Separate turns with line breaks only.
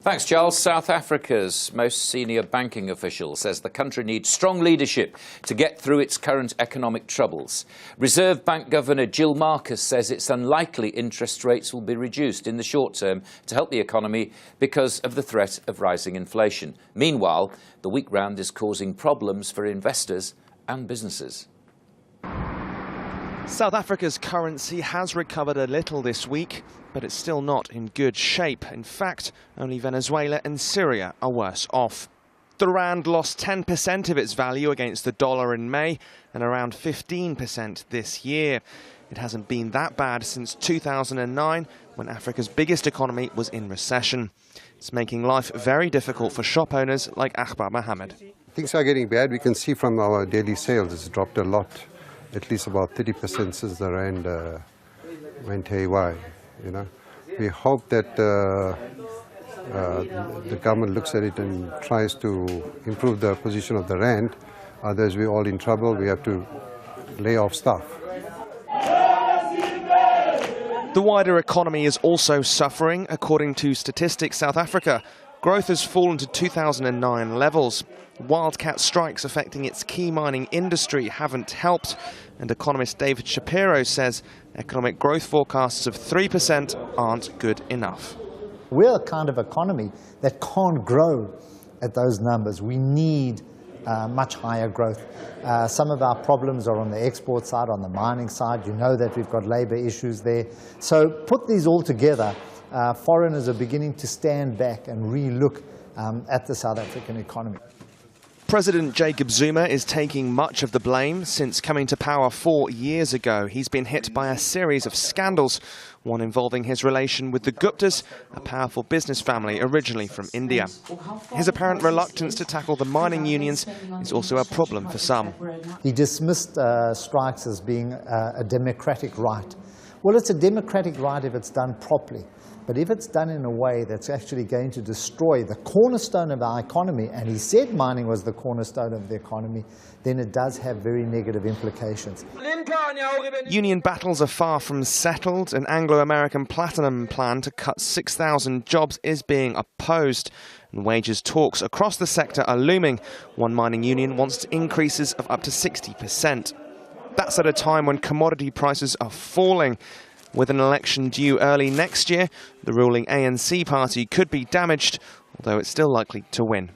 Thanks, Charles. South Africa's most senior banking official says the country needs strong leadership to get through its current economic troubles. Reserve Bank Governor Gill Marcus says it's unlikely interest rates will be reduced in the short term to help the economy because of the threat of rising inflation. Meanwhile, the weak rand is causing problems for investors and businesses.
South Africa's currency has recovered a little this week, but it's still not in good shape. In fact, only Venezuela and Syria are worse off. The rand lost 10% of its value against the dollar in May and around 15% this year. It hasn't been that bad since 2009, when Africa's biggest economy was in recession. It's making life very difficult for shop owners like Akbar Mohammed.
Things are getting bad. We can see from our daily sales it's dropped a lot. At least about 30% since the rand went haywire. We hope that the government looks at it and tries to improve the position of the rand. Otherwise, we're all in trouble. We have to lay off staff.
The wider economy is also suffering. According to Statistics South Africa, growth has fallen to 2009 levels. Wildcat strikes affecting its key mining industry haven't helped, and economist David Shapiro says economic growth forecasts of 3% aren't good enough.
We're a kind of economy that can't grow at those numbers. We need much higher growth. Some of our problems are on the export side, on the mining side. You know that we've got labor issues there. So put these all together, foreigners are beginning to stand back and re-look at the South African economy.
President Jacob Zuma is taking much of the blame. Since coming to power 4 years ago, he's been hit by a series of scandals, one involving his relation with the Guptas, a powerful business family originally from India. His apparent reluctance to tackle the mining unions is also a problem for some.
He dismissed strikes as being a democratic right. Well, it's a democratic right if it's done properly. But if it's done in a way that's actually going to destroy the cornerstone of our economy, and he said mining was the cornerstone of the economy, then it does have very negative implications.
Union battles are far from settled. An Anglo-American platinum plan to cut 6,000 jobs is being opposed. And wages talks across the sector are looming. One mining union wants increases of up to 60%. That's at a time when commodity prices are falling. With an election due early next year, the ruling ANC party could be damaged, although it's still likely to win.